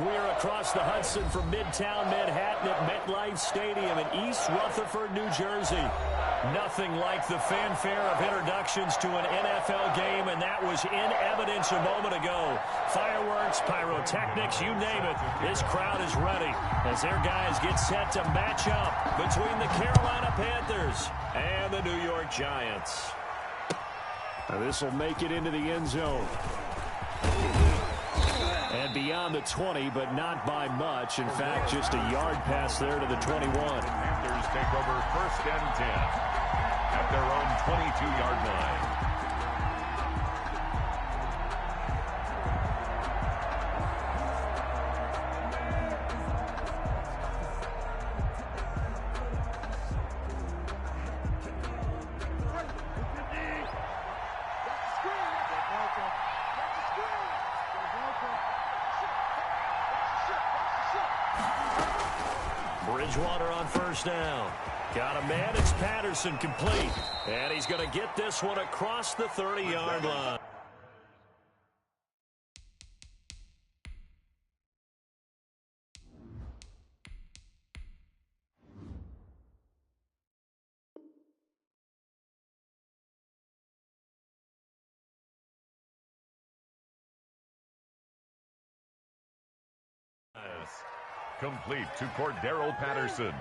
We're across the Hudson from Midtown Manhattan at MetLife Stadium in East Rutherford, New Jersey. Nothing like the fanfare of introductions to an NFL game, and that was in evidence a moment ago. Fireworks, pyrotechnics, you name it. This crowd is ready as their guys get set to match up between the Carolina Panthers and the New York Giants. This will make it into the end zone. And beyond the 20, but not by much. In fact, just a yard pass there to the 21. Panthers take over 1st and 10 at their own 22-yard line. Bridgewater on 1st down. Got a man. It's Patterson complete. And he's going to get this one across the 30-yard line. Complete to Cordarrelle Patterson.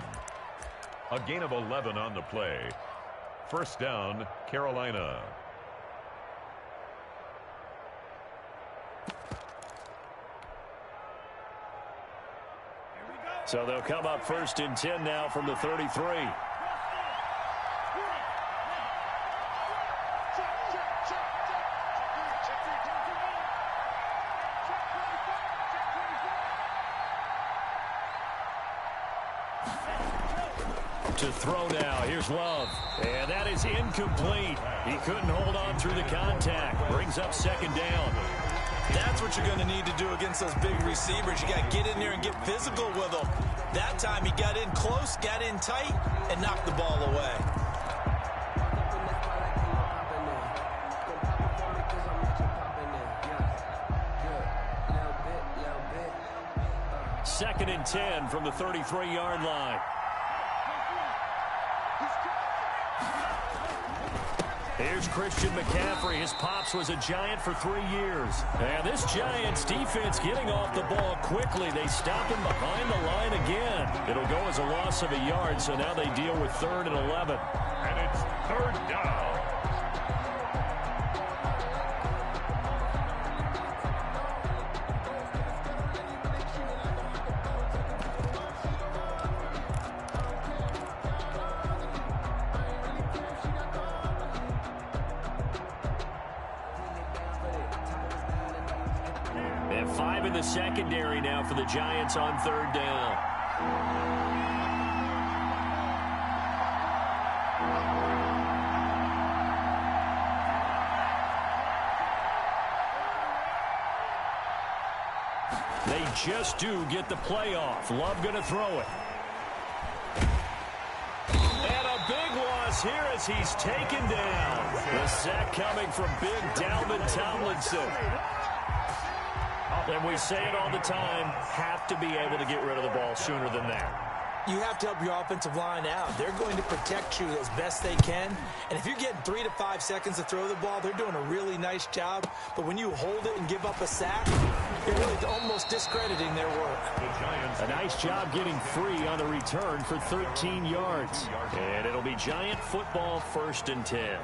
A gain of 11 on the play. 1st down, Carolina. So they'll come up 1st and 10 now from the 33. To throw now. Here's Love. And that is incomplete. He couldn't hold on through the contact. Brings up 2nd down. That's what you're going to need to do against those big receivers. You got to get in there and get physical with them. That time he got in close, got in tight, and knocked the ball away. Second and 10 from the 33-yard line. Here's Christian McCaffrey. His pops was a Giant for 3 years. And this Giants defense getting off the ball quickly. They stop him behind the line again. It'll go as a loss of a yard, so now they deal with 3rd and 11. And it's 3rd down. And 5 in the secondary now for the Giants on 3rd down. They just do get the play off. Love going to throw it. And a big loss here as he's taken down. The sack coming from big Dalvin Tomlinson. And we say it all the time, have to be able to get rid of the ball sooner than that. You have to help your offensive line out. They're going to protect you as best they can. And if you're getting 3 to 5 seconds to throw the ball, they're doing a really nice job. But when you hold it and give up a sack, you're really almost discrediting their work. A nice job getting free on the return for 13 yards. And it'll be Giant football 1st and 10.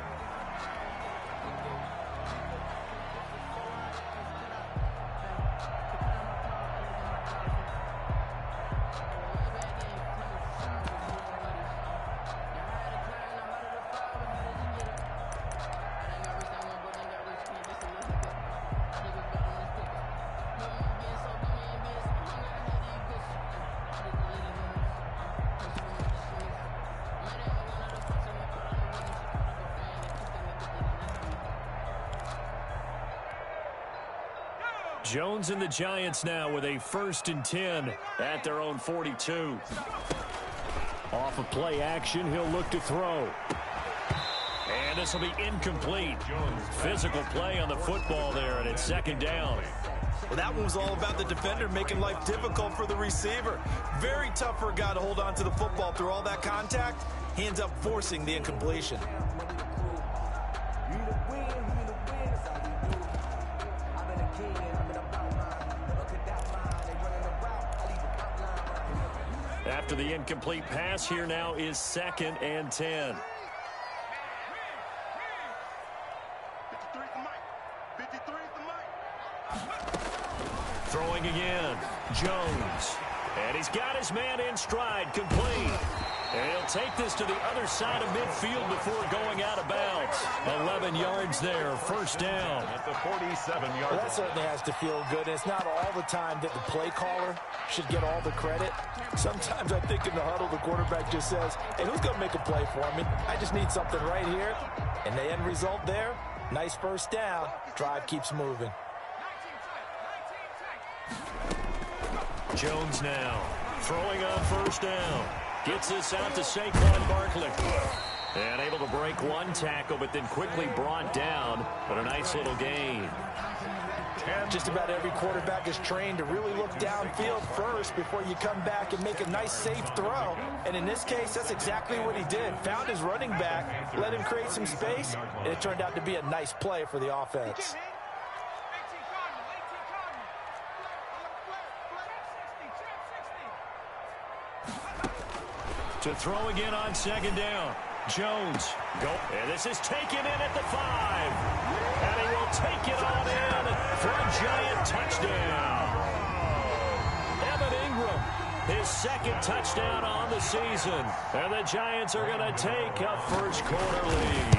Jones and the Giants now with a 1st and 10 at their own 42. Off of play action, he'll look to throw. And And this will be incomplete. Physical play on the football there, and it's second down. Well, that one was all about the defender making life difficult for the receiver. Very tough for a guy to hold on to the football through all that contact. He ends up forcing the incompletion. After the incomplete pass, here now is 2nd and 10. Throwing again, Jones. And he's got his man in stride, complete. And he'll take this to the other side of midfield before going out of bounds. 11 yards there, first down. At the 47-yard Well, that certainly has to feel good. And it's not all the time that the play caller should get all the credit. Sometimes I think in the huddle, the quarterback just says, hey, who's going to make a play for me? I just need something right here. And the end result there, nice first down. Drive keeps moving. Jones now throwing on first down. Gets this out to Saquon Barkley. And able to break one tackle, but then quickly brought down. But a nice little gain. Just about every quarterback is trained to really look downfield first before you come back and make a nice, safe throw. And in this case, that's exactly what he did. Found his running back, let him create some space, and it turned out to be a nice play for the offense. To throw again on second down. Jones. Go. And this is taken in at the 5. And he will take it on in for a giant touchdown. Evan Ingram, his 2nd touchdown on the season. And the Giants are going to take a first quarter lead.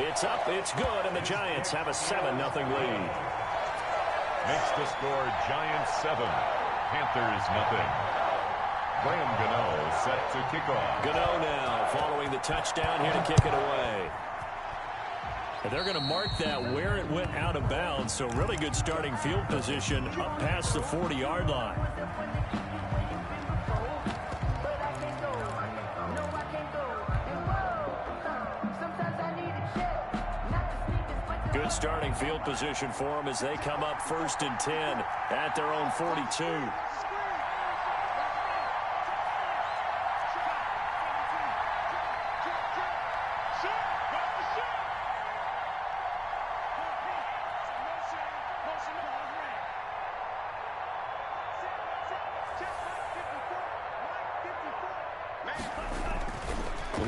It's up, it's good, and the Giants have a 7-0 lead. makes the score Giants 7, Panthers nothing. Graham Gano set to kick off. Gano now following the touchdown here to kick it away. And they're going to mark that where it went out of bounds, so really good starting field position up past the 40-yard line. Good starting field position for them as they come up 1st and 10 at their own 42.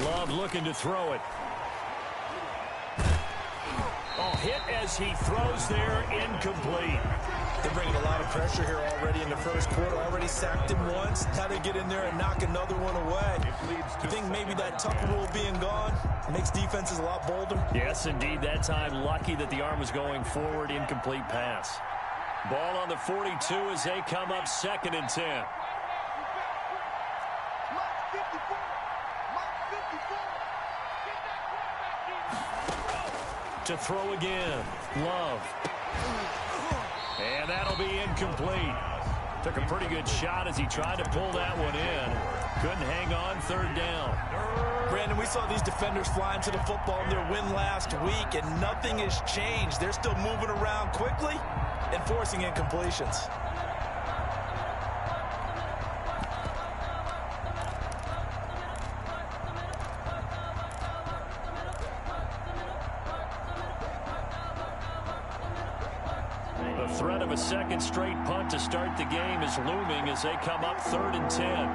Love looking to throw it. Oh, hit as he throws there, incomplete. They're bringing a lot of pressure here already in the first quarter. Already sacked him once. Now they get in there and knock another one away. You think maybe that Tucker rule being gone makes defenses a lot bolder? Yes, indeed. That time, lucky that the arm was going forward, incomplete pass. Ball on the 42 as they come up 2nd and 10. To throw again, Love. And that'll be incomplete. Took a pretty good shot as he tried to pull that one in. Couldn't hang on, 3rd down. Brandon, we saw these defenders flying to the football in their win last week, and nothing has changed. They're still moving around quickly and forcing incompletions. The threat of a second straight punt to start the game is looming as they come up 3rd and 10.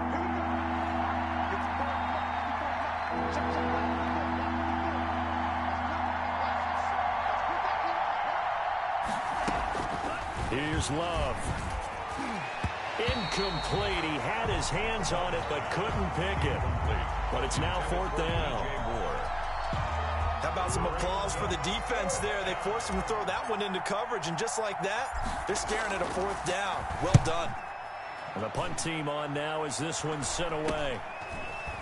Here's Love. Incomplete. He had his hands on it but couldn't pick it. But it's now 4th down. How about some applause for the defense there? They forced him to throw that one into coverage, and just like that, they're staring at a 4th down. Well done. And the punt team on now as this one's sent away.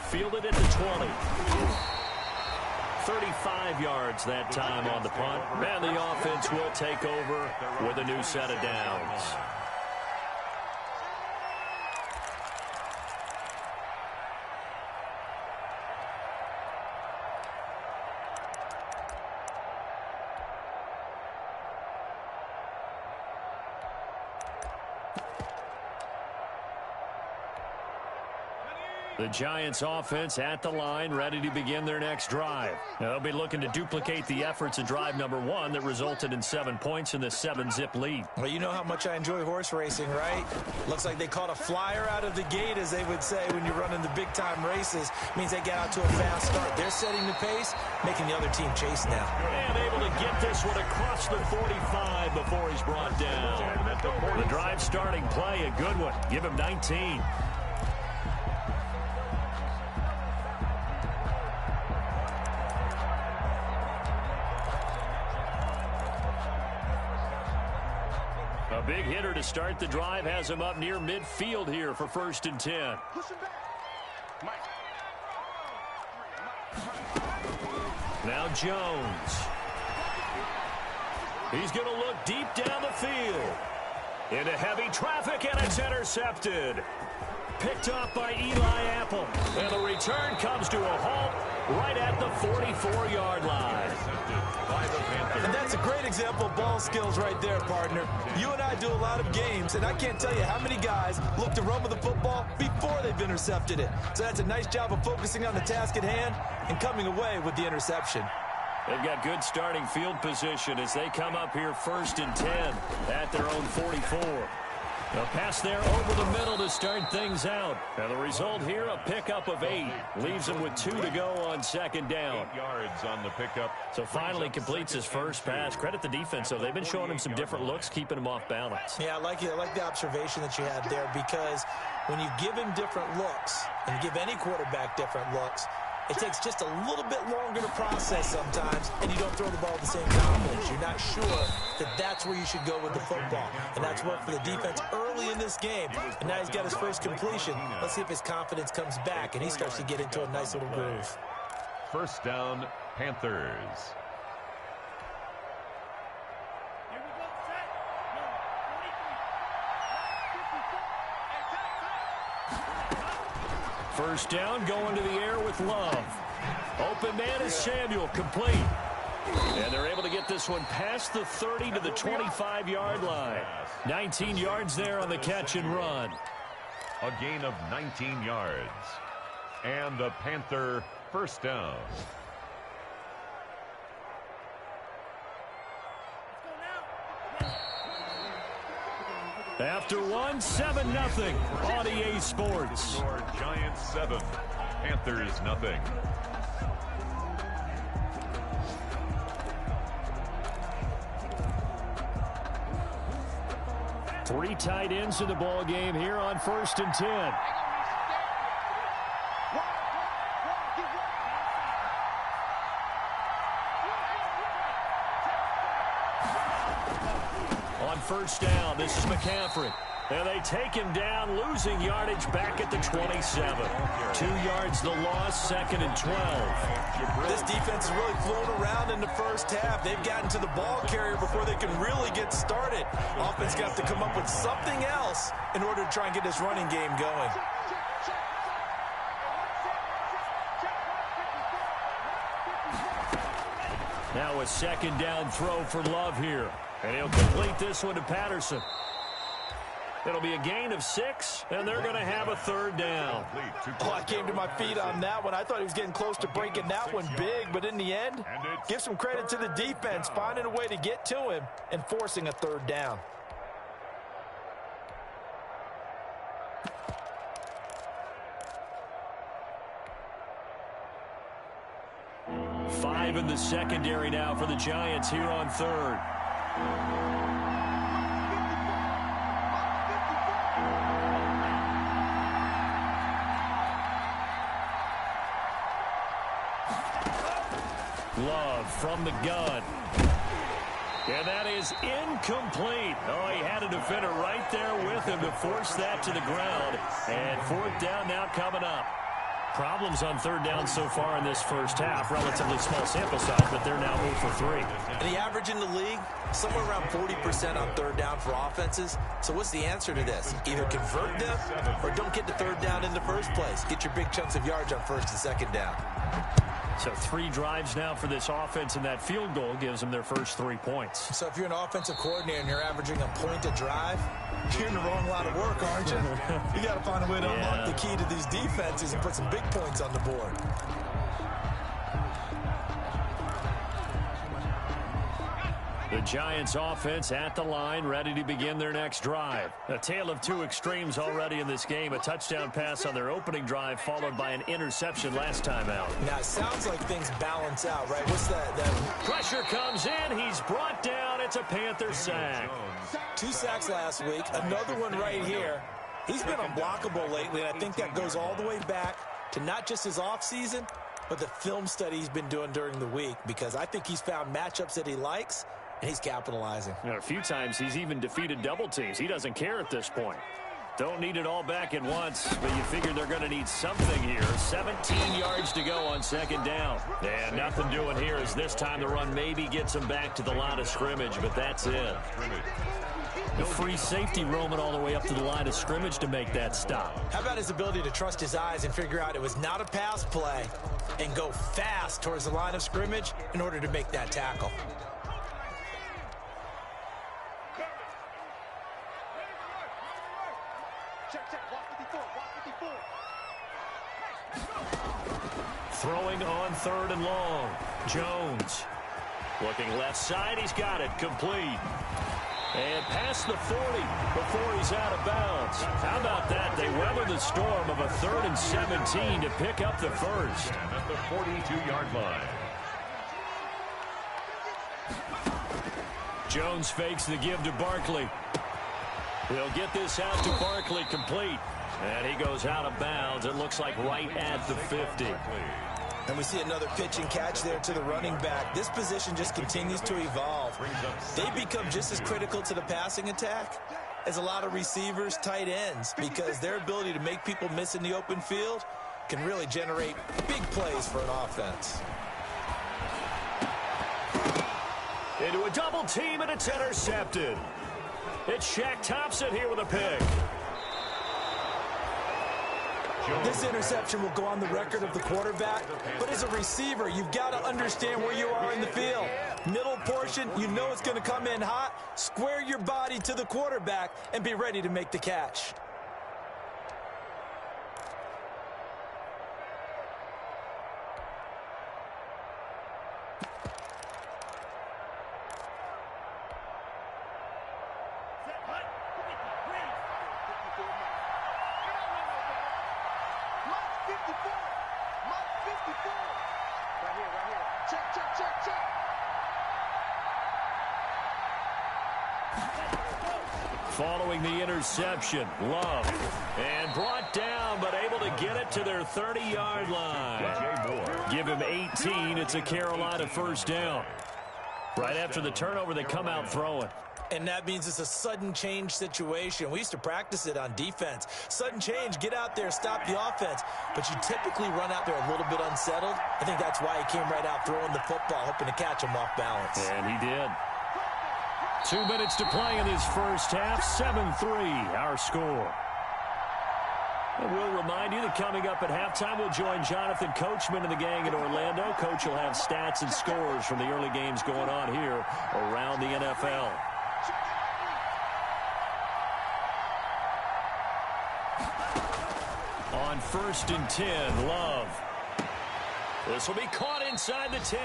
Fielded at the 20. 35 yards that time on the punt. And the offense will take over with a new set of downs. The Giants offense at the line, ready to begin their next drive. Now, they'll be looking to duplicate the efforts in drive number 1 that resulted in 7 points in the 7-zip lead. Well, you know how much I enjoy horse racing, right? Looks like they caught a flyer out of the gate, as they would say when you're running the big-time races. Means they get out to a fast start. They're setting the pace, making the other team chase now. And able to get this one across the 45 before he's brought down. The drive starting play, a good one. Give him 19. A big hitter to start the drive has him up near midfield here for 1st and 10. Now Jones. He's going to look deep down the field. Into heavy traffic, and it's intercepted. Picked off by Eli Apple. And the return comes to a halt right at the 44-yard line. And that's a great example of ball skills right there, partner. You and I do a lot of games, and I can't tell you how many guys look to run with the football before they've intercepted it. So that's a nice job of focusing on the task at hand and coming away with the interception. They've got good starting field position as they come up here 1st and 10 at their own 44. A pass there over the middle to start things out. And the result here, a pickup of 8. Leaves him with 2 to go on 2nd down. 8 yards on the pickup. So finally completes his first pass. Credit the defense, though. They've been showing him some different looks, keeping him off balance. Yeah, I like it. I like the observation that you had there, because when you give him different looks, and you give any quarterback different looks, it takes just a little bit longer to process sometimes, and you don't throw the ball with the same confidence. You're not sure that that's where you should go with the football. And that's worked for the defense early in this game. And now he's got his first completion. Let's see if his confidence comes back and he starts to get into a nice little groove. 1st down, Panthers. First down, going to the air with Love. Open man is Samuel, complete. And they're able to get this one past the 30 to the 25-yard line. 19 yards there on the catch and run. A gain of 19 yards. And a Panther 1st down. After 7-0 on EA Sports. Giants 7, Panthers nothing. Three tight ends in the ball game here on 1st and 10. On 1st down, this is McCaffrey. And they take him down, losing yardage back at the 27. 2 yards the loss, 2nd and 12. This defense has really flown around in the first half. They've gotten to the ball carrier before they can really get started. Offense got to come up with something else in order to try and get this running game going. Now a 2nd down throw for Love here. And he'll complete this one to Patterson. It'll be a gain of 6, and they're going to have a 3rd down. Oh, I came to my feet on that one. I thought he was getting close to breaking that one big, but in the end, give some credit to the defense, finding a way to get to him and forcing a 3rd down. Five in the secondary now for the Giants here on 3rd. Love from the gun. And that is incomplete. Oh, he had a defender right there with him to force that to the ground. And 4th down now coming up. Problems on 3rd down so far in this first half. Relatively small sample size, but they're now 0 for 3. And the average in the league, somewhere around 40% on 3rd down for offenses. So what's the answer to this? Either convert them or don't get the 3rd down in the first place. Get your big chunks of yards on 1st and 2nd down. So 3 drives now for this offense, and that field goal gives them their first 3 points. So if you're an offensive coordinator and you're averaging a point a drive, you're in the wrong line of work, aren't you? You got to find a way to unlock the key to these defenses and put some big points on the board. The Giants offense at the line, ready to begin their next drive. A tale of 2 extremes already in this game. A touchdown pass on their opening drive, followed by an interception last time out. Now, it sounds like things balance out, right? What's that? Pressure comes in. He's brought down. It's a Panther sack. 2 sacks last week. Another one right here. He's been unblockable lately, and I think that goes all the way back to not just his offseason, but the film study he's been doing during the week, because I think he's found matchups that he likes, and he's capitalizing. A few times he's even defeated double teams. He doesn't care at this point. Don't need it all back at once, but you figure they're going to need something here. 17 yards to go on second down. And nothing doing here as this time the run maybe gets them back to the line of scrimmage, but that's it. The free safety roaming all the way up to the line of scrimmage to make that stop. How about his ability to trust his eyes and figure out it was not a pass play and go fast towards the line of scrimmage in order to make that tackle? Throwing on 3rd and long. Jones. Looking left side. He's got it. Complete. And past the 40 before he's out of bounds. How about that? They weather the storm of a 3rd and 17 to pick up the first. At the 42-yard line. Jones fakes the give to Barkley. He'll get this out to Barkley, complete. And he goes out of bounds. It looks like right at the 50. And we see another pitch and catch there to the running back. This position just continues to evolve. They become just as critical to the passing attack as a lot of receivers, tight ends, because their ability to make people miss in the open field can really generate big plays for an offense. Into a double team, and it's intercepted. It's Shaq Thompson here with a pick. This interception will go on the record of the quarterback, but as a receiver, you've got to understand where you are in the field. Middle portion, you know it's going to come in hot. Square your body to the quarterback and be ready to make the catch. Following the interception, Love. And brought down, but able to get it to their 30-yard line. Give him 18. It's a Carolina first down. Right after the turnover, they come out throwing. And that means it's a sudden change situation. We used to practice it on defense. Sudden change, get out there, stop the offense. But you typically run out there a little bit unsettled. I think that's why he came right out throwing the football, hoping to catch him off balance. And he did. 2 minutes to play in his first half. 7-3, our score. And we'll remind you that coming up at halftime, we'll join Jonathan Coachman and the gang in Orlando. Coach will have stats and scores from the early games going on here around the NFL. On 1st and 10, Love. This will be caught inside the 10.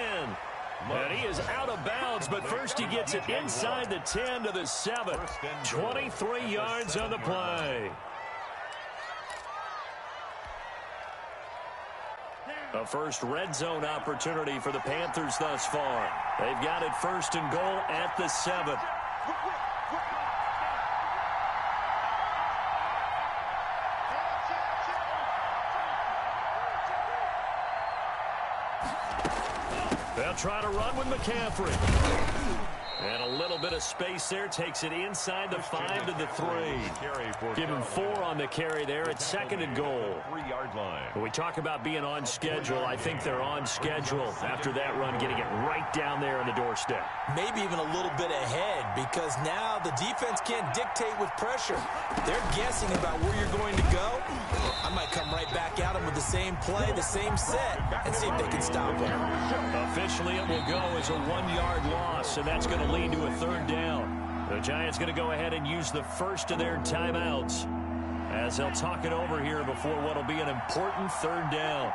And he is out of bounds, but first he gets it inside the 10 to the 7. 23 yards on the play. A first red zone opportunity for the Panthers thus far. They've got it 1st and goal at the 7. They'll try to run with McCaffrey. And a little bit of space there. Takes it inside the 5 to the 3. Give him 4 on the carry there at 2nd and goal. 3-yard line. When we talk about being on schedule, I think they're on schedule after that run, getting it right down there on the doorstep. Maybe even a little bit ahead, because now the defense can't dictate with pressure. They're guessing about where you're going to go. I might come right back at them with the same play, the same set, and see if they can stop them. Officially, it will go as a 1-yard loss, and that's going to lead to a 3rd down. The Giants going to go ahead and use the first of their timeouts as they'll talk it over here before what will be an important 3rd down.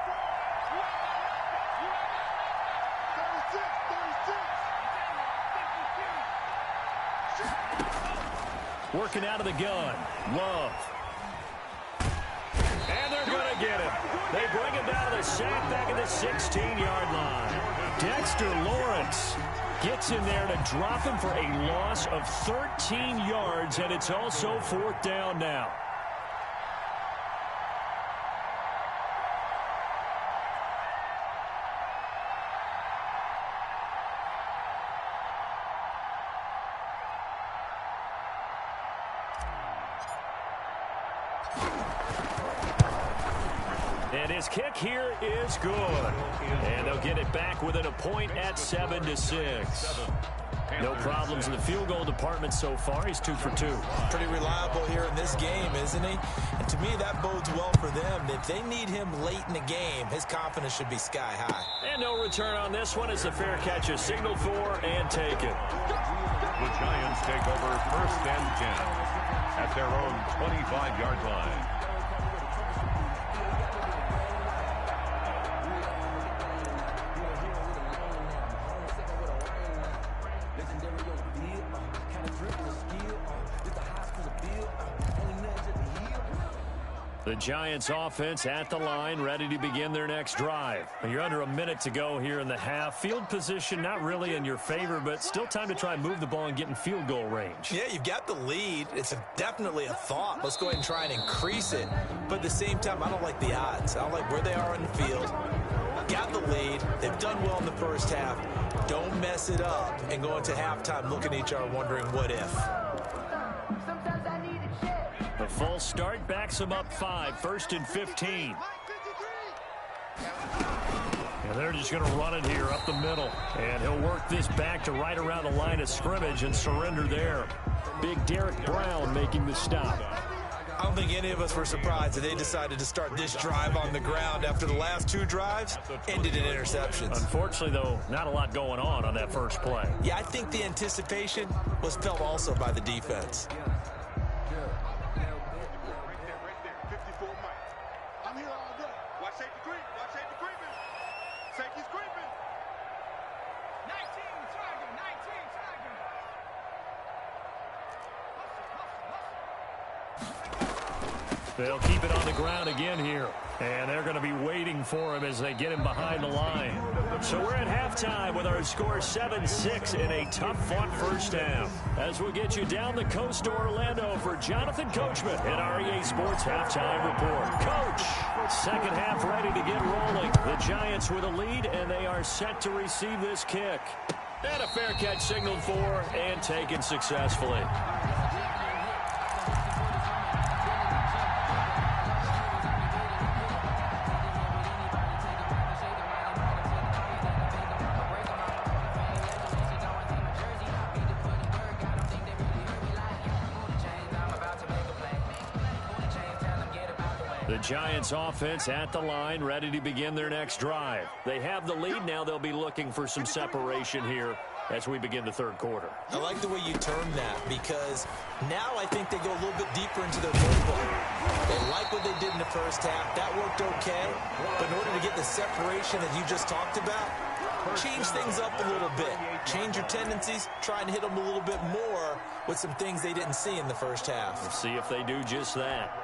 Working out of the gun. Love. And they're going to get him. They bring him down to the sack back at the 16-yard line. Dexter Lawrence gets in there to drop him for a loss of 13 yards, and it's also 4th down now. And his kick here is good. And they'll get it back within a point at 7-6. No problems in the field goal department so far. He's 2 for 2. Pretty reliable here in this game, isn't he? And to me, that bodes well for them. If they need him late in the game, his confidence should be sky high. And no return on this one as the fair catch is signaled for and taken. The Giants take over 1st and 10 at their own 25-yard line. The Giants offense at the line, ready to begin their next drive. You're under a minute to go here in the half. Field position not really in your favor, but still time to try and move the ball and get in field goal range. Yeah, you've got the lead. It's definitely a thought. Let's go ahead and try and increase it. But at the same time, I don't like the odds. I don't like where they are on the field. Got the lead. They've done well in the first half. Don't mess it up and go into halftime looking at each other wondering what if. The full start backs him up 5, 1st and 15. And they're just going to run it here up the middle. And he'll work this back to right around the line of scrimmage and surrender there. Big Derek Brown making the stop. I don't think any of us were surprised that they decided to start this drive on the ground after the last 2 drives ended in interceptions. Unfortunately, though, not a lot going on that first play. Yeah, I think the anticipation was felt also by the defense. They'll keep it on the ground again here. And they're going to be waiting for him as they get him behind the line. So we're at halftime with our score 7-6 in a tough-fought first half. As we get you down the coast to Orlando for Jonathan Coachman in our EA Sports Halftime Report. Coach, second half ready to get rolling. The Giants with a lead, and they are set to receive this kick. And a fair catch signaled for and taken successfully. The Giants offense at the line, ready to begin their next drive. They have the lead now. They'll be looking for some separation here as we begin the third quarter. I like the way you term that, because now I think they go a little bit deeper into their football. They like what they did in the first half. That worked okay. But in order to get the separation that you just talked about, change things up a little bit. Change your tendencies. Try and hit them a little bit more with some things they didn't see in the first half. We'll see if they do just that.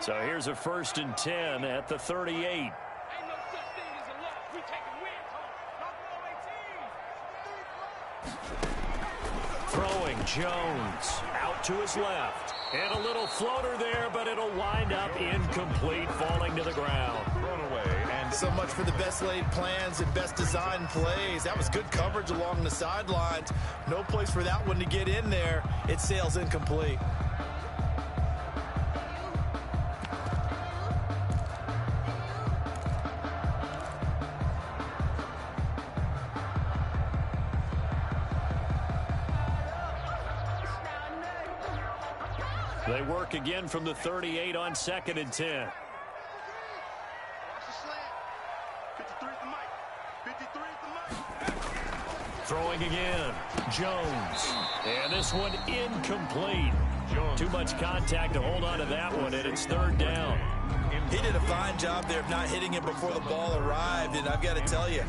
So here's a 1st and 10 at the 38. Throwing, Jones out to his left. And a little floater there, but it'll wind up incomplete, falling to the ground. Thrown away. And so much for the best laid plans and best designed plays. That was good coverage along the sidelines. No place for that one to get in there. It sails incomplete. They work again from the 38 on 2nd and 10. Throwing again. Jones. And this one incomplete. Jones. Too much contact to hold on to that one, and it's 3rd down. He did a fine job there of not hitting it before the ball arrived, and I've got to tell you,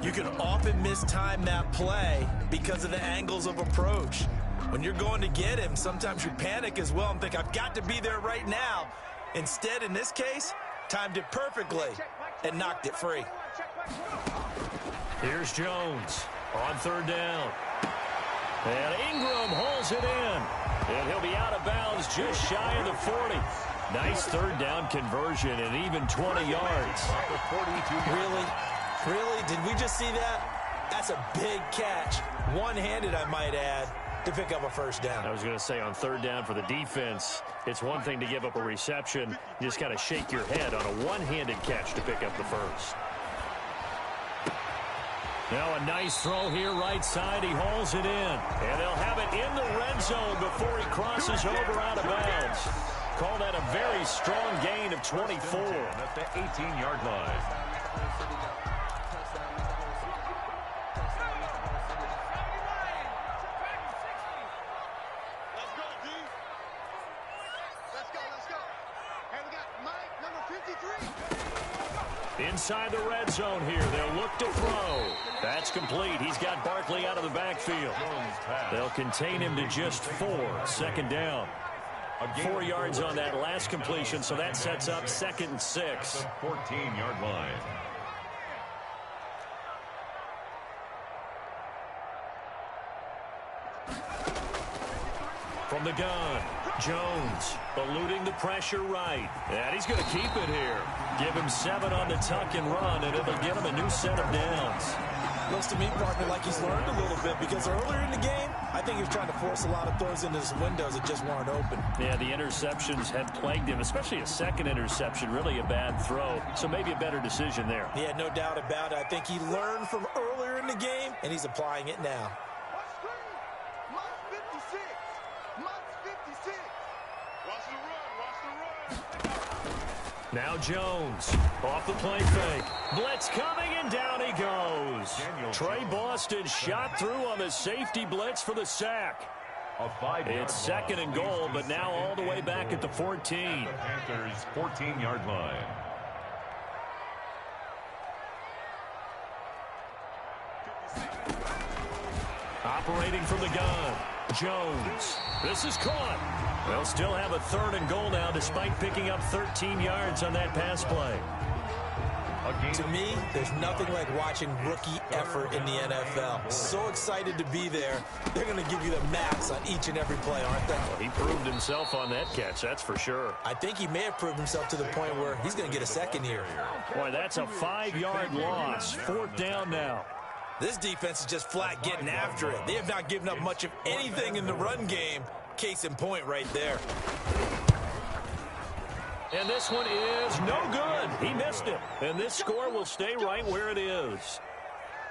you can often mistime that play because of the angles of approach. When you're going to get him, sometimes you panic as well and think, I've got to be there right now. Instead, in this case, timed it perfectly and knocked it free. Here's Jones on 3rd down. And Ingram holds it in. And he'll be out of bounds just shy of the 40. Nice 3rd down conversion and even 20 yards. Really? Did we just see that? That's a big catch. One-handed, I might add, to pick up a 1st down. I was going to say on 3rd down for the defense, it's one thing to give up a reception. You just got to shake your head on a one-handed catch to pick up the 1st. Now a nice throw here right side. He hauls it in. And they'll have it in the red zone before he crosses over out of bounds. Call that a very strong gain of 24. At the 18-yard line. Inside the red zone here. They'll look to throw. That's complete. He's got Barkley out of the backfield. They'll contain him to just 4. 2nd down. 4 yards on that last completion, so that sets up 2nd and 6. 14-yard line. From the gun, Jones eluding the pressure right. And he's going to keep it here. Give him 7 on the tuck and run, and it'll get him a new set of downs. Looks to me, partner, like he's learned a little bit because earlier in the game, I think he was trying to force a lot of throws into his windows that just weren't open. Yeah, the interceptions had plagued him, especially a 2nd interception, really a bad throw. So maybe a better decision there. Yeah, no doubt about it. I think he learned from earlier in the game, and he's applying it now. Now Jones off the play fake. Blitz coming, and down he goes. Trey Boston shot through on the safety blitz for the sack. It's 2nd and goal, but now all the way back at the 14. The Panthers' 14-yard line. Operating from the gun, Jones. This is caught. They'll still have a 3rd and goal now despite picking up 13 yards on that pass play. To me, there's nothing like watching rookie effort in the NFL. So excited to be there. They're going to give you the max on each and every play, aren't they? Well, he proved himself on that catch, that's for sure. I think he may have proved himself to the point where he's going to get a 2nd here. Boy, that's a 5-yard loss. 4th down now. This defense is just flat getting after it. They have not given up much of anything in the run game. Case in point right there. And this one is no good. He missed it. And this score will stay right where it is.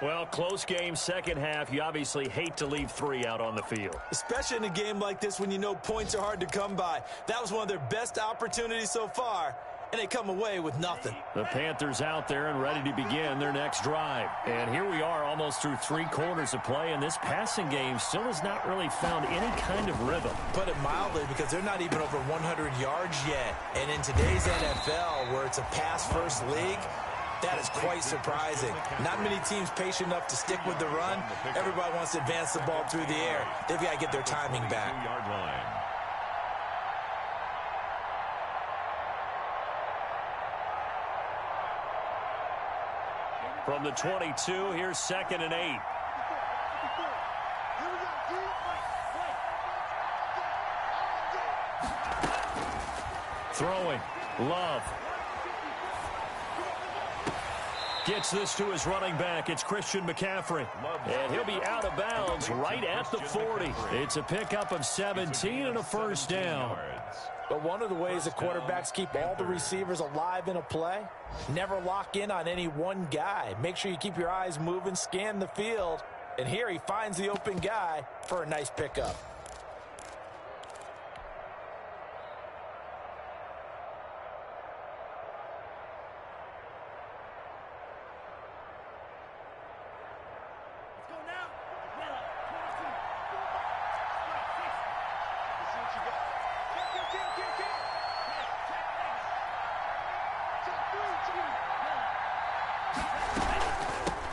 Well, close game, 2nd half. You obviously hate to leave 3 out on the field. Especially in a game like this when you know points are hard to come by. That was one of their best opportunities so far, and they come away with nothing. The Panthers out there and ready to begin their next drive. And here we are almost through 3 quarters of play, and this passing game still has not really found any kind of rhythm. Put it mildly, because they're not even over 100 yards yet. And in today's NFL, where it's a pass-first league, that is quite surprising. Not many teams patient enough to stick with the run. Everybody wants to advance the ball through the air. They've got to get their timing back. 2-yard line. From the 22, here's 2nd and 8. Throwing. Love. Gets this to his running back. It's Christian McCaffrey. And he'll be out of bounds right at the 40. It's a pickup of 17 and a first down. But one of the ways the quarterbacks keep all the receivers alive in a play, never lock in on any one guy. Make sure you keep your eyes moving, scan the field. And here he finds the open guy for a nice pickup.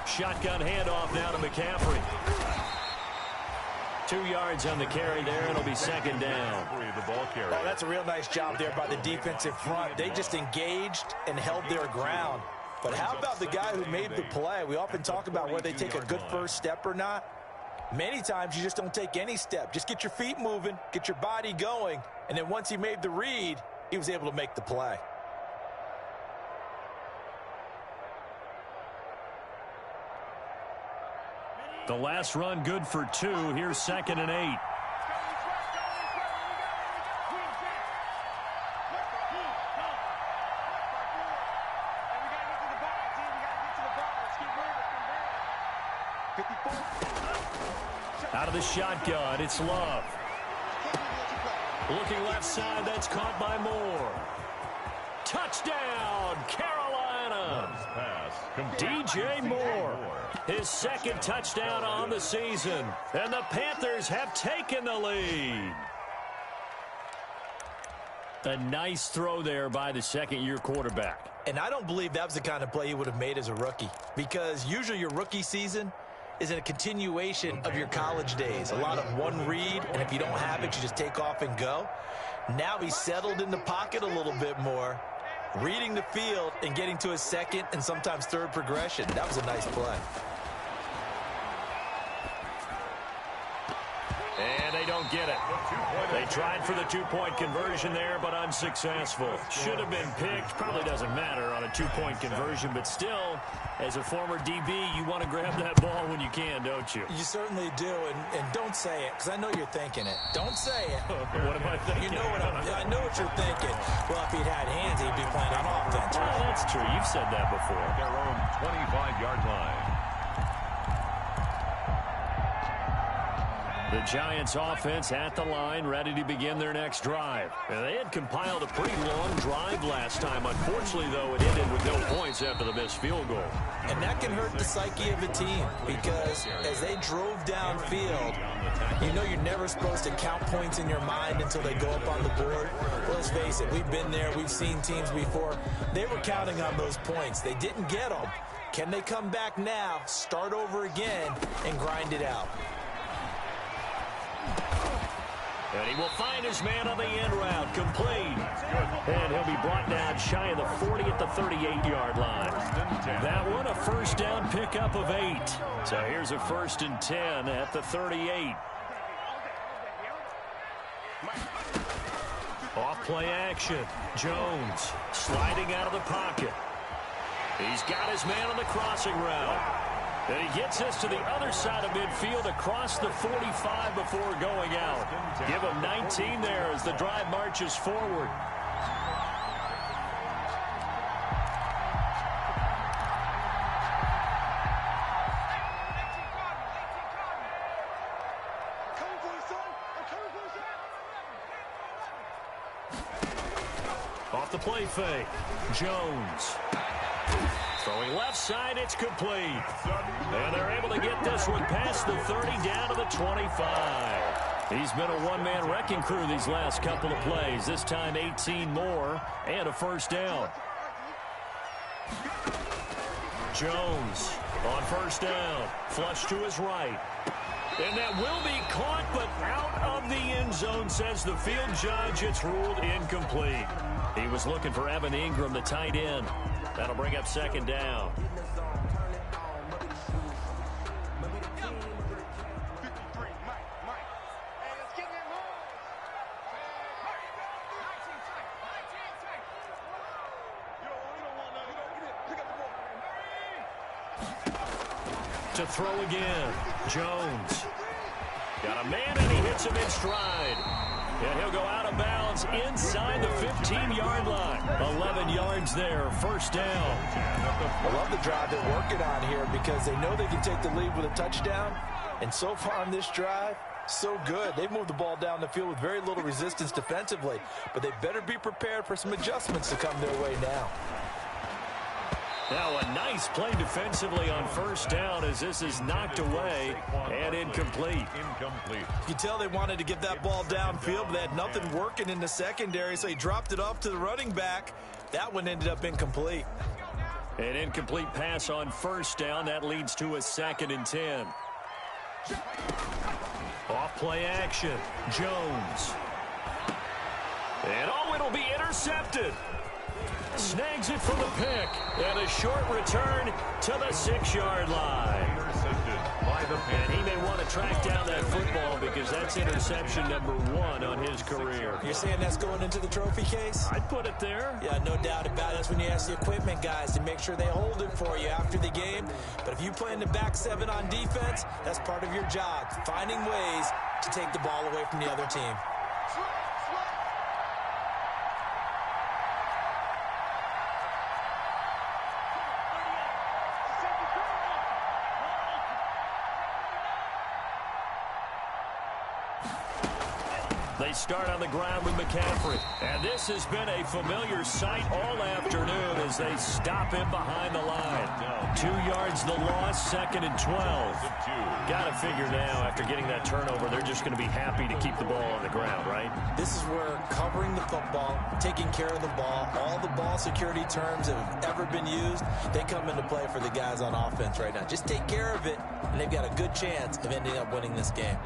Shotgun handoff now to McCaffrey. 2 yards on the carry there. It'll be second down. Oh, that's a real nice job there by the defensive front. They just engaged and held their ground. But how about the guy who made the play? We often talk about whether they take a good first step or not. Many times you just don't take any step. Just get your feet moving, get your body going, and then once he made the read, he was able to make the play. The last run good for 2. Here's 2nd and 8. Out of the shotgun, it's Love. Looking left side, that's caught by Moore. Touchdown, Carolina! DJ Moore, his second touchdown on the season. And the Panthers have taken the lead. A nice throw there by the second-year quarterback. And I don't believe that was the kind of play he would have made as a rookie, because usually your rookie season is in a continuation of your college days. A lot of one read, and if you don't have it, you just take off and go. Now he's settled in the pocket a little bit more, reading the field and getting to his second and sometimes third progression. That was a nice play. And they don't get it. They tried for the two-point conversion there, but unsuccessful. Should have been picked. Probably doesn't matter on a two-point conversion, but still, as a former DB, you want to grab that ball when you can, don't you? You certainly do, and don't say it, because I know you're thinking it. Don't say it. What am I thinking? You know I know what you're thinking. Well, if he'd had hands, he'd be playing on offense. Well, that's true. You've said that before. Their own 25-yard line. The Giants offense at the line, ready to begin their next drive. And they had compiled a pretty long drive last time. Unfortunately, though, it ended with no points after the missed field goal. And that can hurt the psyche of a team, because as they drove downfield, you know you're never supposed to count points in your mind until they go up on the board. Well, let's face it, we've been there, we've seen teams before. They were counting on those points. They didn't get them. Can they come back now, start over again, and grind it out? And he will find his man on the end route, complete. And he'll be brought down shy of the 40 at the 38-yard line. That one, a first down pickup of 8. So here's a 1st and 10 at the 38. Off play action. Jones sliding out of the pocket. He's got his man on the crossing route. And he gets this to the other side of midfield across the 45 before going out. Give him 19 there as the drive marches forward. Off the play fake. Jones. Throwing left side, it's complete. And they're able to get this one past the 30 down to the 25. He's been a one-man wrecking crew these last couple of plays. This time 18 more and a first down. Jones on first down. Flush to his right. And that will be caught, but out of the end zone, says the field judge. It's ruled incomplete. He was looking for Evan Ingram, the tight end. That'll bring up second down. To throw again. Jones. Got a man, and he hits him in stride. And he'll go out of bounds inside the 15-yard line. 11 yards there, first down. I love the drive they're working on here because they know they can take the lead with a touchdown. And so far on this drive, so good. They've moved the ball down the field with very little resistance defensively. But they better be prepared for some adjustments to come their way now. Now a nice play defensively on first down as this is knocked away and incomplete. Incomplete. You can tell they wanted to get that ball downfield, but they had nothing working in the secondary, so he dropped it off to the running back. That one ended up incomplete. An incomplete pass on first down. That leads to a 2nd and 10. Off play action. Jones. And it'll be intercepted. Snags it for the pick. And a short return to the 6-yard line. Intercepted by the Panthers. And he may want to track down that football because that's interception number 1 on his career. You're saying that's going into the trophy case? I'd put it there. Yeah, no doubt about it. That's when you ask the equipment guys to make sure they hold it for you after the game. But if you play in the back 7 on defense, that's part of your job, finding ways to take the ball away from the other team. They start on the ground with McCaffrey. And this has been a familiar sight all afternoon as they stop him behind the line. 2 yards the loss, 2nd and 12. Got to figure now, after getting that turnover, they're just going to be happy to keep the ball on the ground, right? This is where covering the football, taking care of the ball, all the ball security terms that have ever been used, they come into play for the guys on offense right now. Just take care of it, and they've got a good chance of ending up winning this game.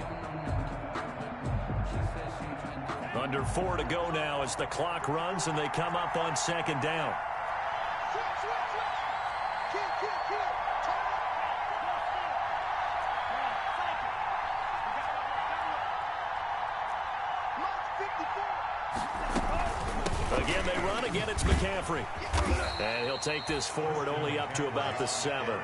Under 4 to go now as the clock runs and they come up on 2nd down. Again, they run. Again, it's McCaffrey. And he'll take this forward only up to about the 7.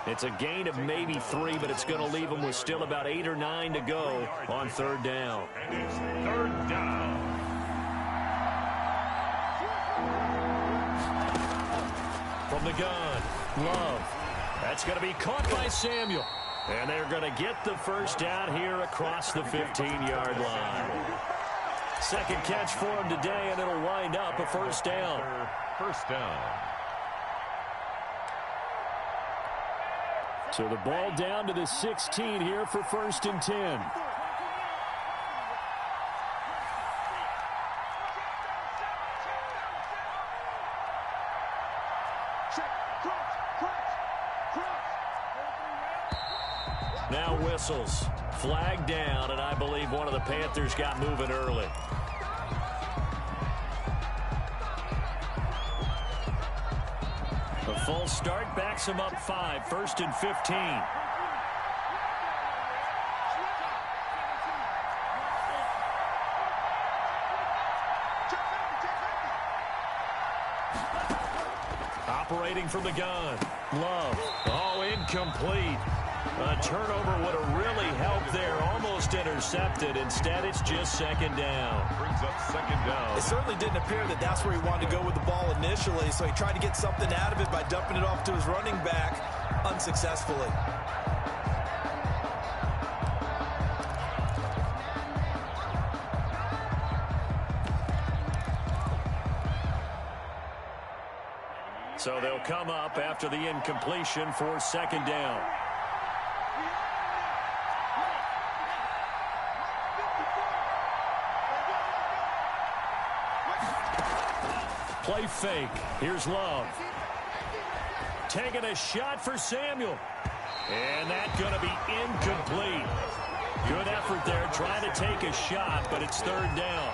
It's a gain of maybe 3, but it's going to leave them with still about 8 or 9 to go on 3rd down. And it's 3rd down. From the gun, Love. That's going to be caught by Samuel. And they're going to get the first down here across the 15-yard line. 2nd catch for him today, and it'll wind up a first down. First down. So the ball down to the 16 here for 1st and 10. Now whistles. Flag down, and I believe one of the Panthers got moving early. The full start backs him up 5, 1st and 15. Operating from the gun. Love. Oh, incomplete. A turnover would have really helped there. Almost intercepted. Instead, it's just 2nd down. Brings up 2nd down. It certainly didn't appear that that's where he wanted to go with the ball initially, so he tried to get something out of it by dumping it off to his running back unsuccessfully. So they'll come up after the incompletion for 2nd down. Play fake. Here's Love. Taking a shot for Samuel. And that's going to be incomplete. Good effort there trying to take a shot, but it's 3rd down.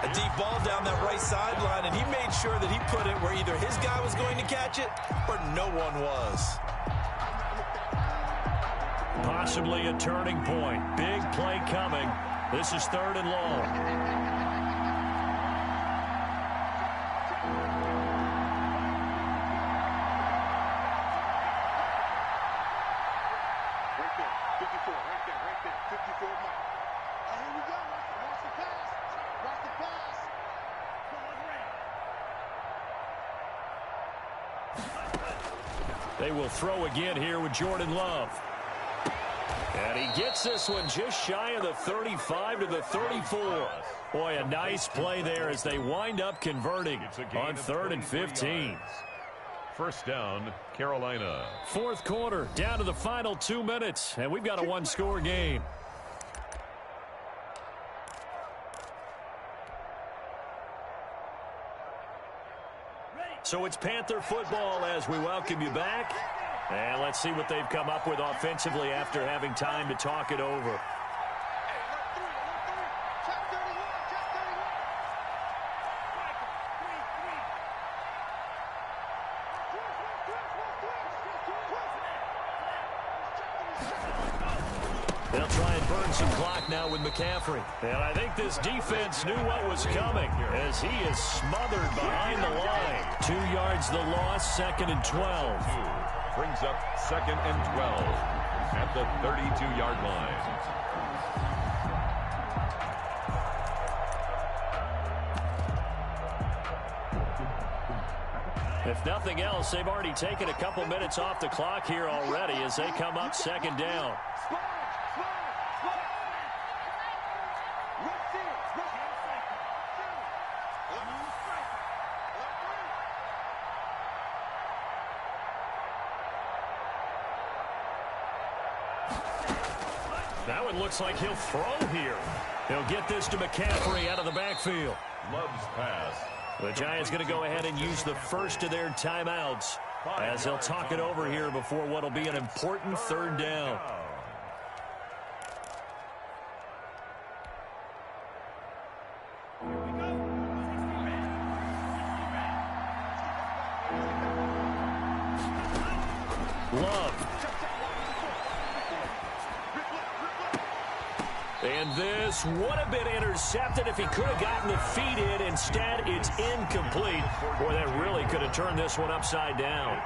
A deep ball down that right sideline, and he made sure that he put it where either his guy was going to catch it or no one was. Possibly a turning point. Big play coming. This is 3rd and long. They will throw again here with Jordan Love. And he gets this one just shy of the 35 to the 34. Boy, a nice play there as they wind up converting on 3rd and 15. First down, Carolina. Fourth quarter, down to the final 2 minutes, and we've got a one-score game. So it's Panther football as we welcome you back. And let's see what they've come up with offensively after having time to talk it over. They'll try and burn some clock now with McCaffrey. And I think this defense knew what was coming as he is smothered behind the line. 2 yards the loss, 2nd and 12. Brings up 2nd and 12 at the 32-yard line. If nothing else, they've already taken a couple minutes off the clock here already as they come up 2nd down. That one looks like he'll throw here. He'll get this to McCaffrey out of the backfield. Love's pass. The Giants going to go ahead and use the first of their timeouts as they'll talk it over here before what will be an important 3rd down. Love. And this would have been intercepted if he could have gotten the feet in. Instead, it's incomplete. Boy, that really could have turned this one upside down.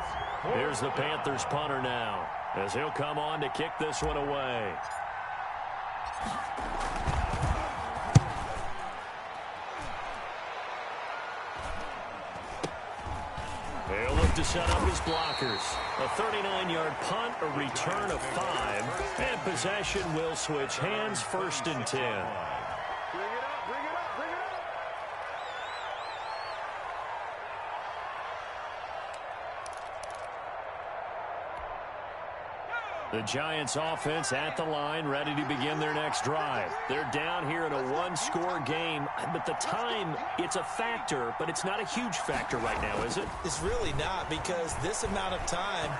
Here's the Panthers punter now as he'll come on to kick this one away. He'll look to set up his blockers. A 39-yard punt, a return of 5, and possession will switch hands, 1st and 10. Bring it up, bring it up, bring it up. The Giants offense at the line, ready to begin their next drive. They're down here in a one-score game, but the time, it's a factor, but it's not a huge factor right now, is it? It's really not, because this amount of time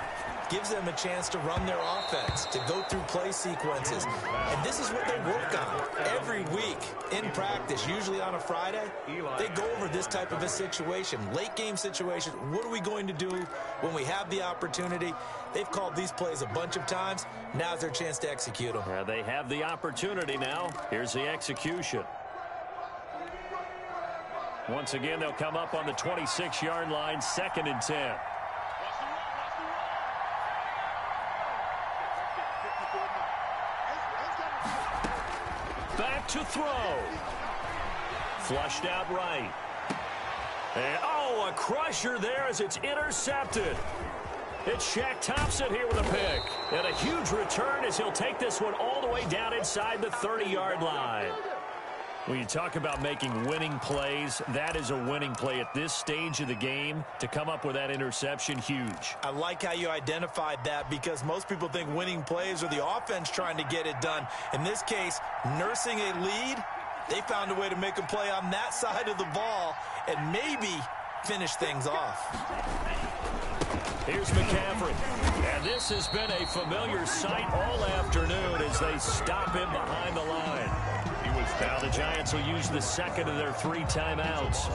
gives them a chance to run their offense, to go through play sequences. And this is what they work on every week in practice, usually on a Friday. They go over this type of a situation, late game situation. What are we going to do when we have the opportunity? They've called these plays a bunch of times. Now's their chance to execute them. They have the opportunity now. Here's the execution. Once again, they'll come up on the 26-yard line, 2nd and 10. Back to throw. Flushed out right. And, oh, a crusher there as it's intercepted. It's Shaq Thompson here with a pick. And a huge return as he'll take this one all the way down inside the 30-yard line. When you talk about making winning plays, that is a winning play at this stage of the game. To come up with that interception, huge. I like how you identified that, because most people think winning plays are the offense trying to get it done. In this case, nursing a lead, they found a way to make a play on that side of the ball and maybe finish things off. Here's McCaffrey. And this has been a familiar sight all afternoon as they stop him behind the line. Now the Giants will use the second of their 3 timeouts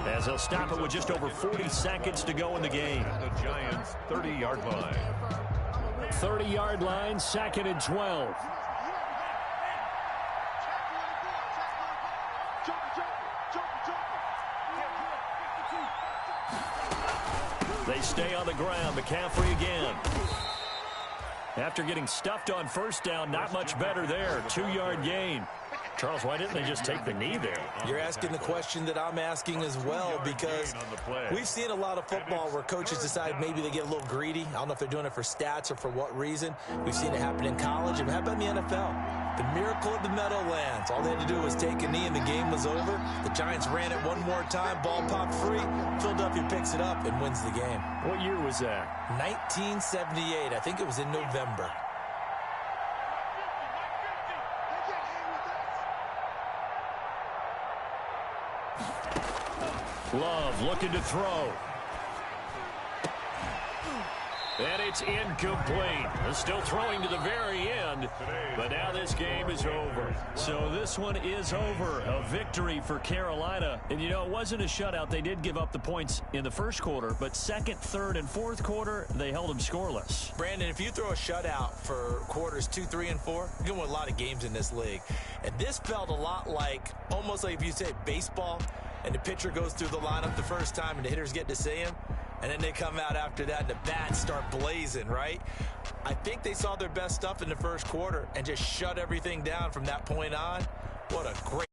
as they'll stop it with just over 40 seconds to go in the game. The Giants' 30-yard line. 30-yard line, 2nd and 12. They stay on the ground. McCaffrey again. After getting stuffed on 1st down, not much better there. 2-yard gain. Charles, why didn't they just take the knee there? You're asking the question that I'm asking as well, because we've seen a lot of football where coaches decide maybe they get a little greedy. I don't know if they're doing it for stats or for what reason. We've seen it happen in college. And how about in the NFL? The miracle of the Meadowlands. All they had to do was take a knee and the game was over. The Giants ran it one more time. Ball popped free. Philadelphia picks it up and wins the game. What year was that? 1978. I think it was in November. Love looking to throw. And it's incomplete. Still throwing to the very end, but now this game is over. So this one is over. A victory for Carolina. And, you know, it wasn't a shutout. They did give up the points in the first quarter, but second, third, and fourth quarter, they held them scoreless. Brandon, if you throw a shutout for quarters 2, 3, and 4, you're going to win a lot of games in this league. And this felt a lot like, almost like if you say baseball, and the pitcher goes through the lineup the first time and the hitters get to see him, and then they come out after that and the bats start blazing, right? I think they saw their best stuff in the first quarter and just shut everything down from that point on. What a great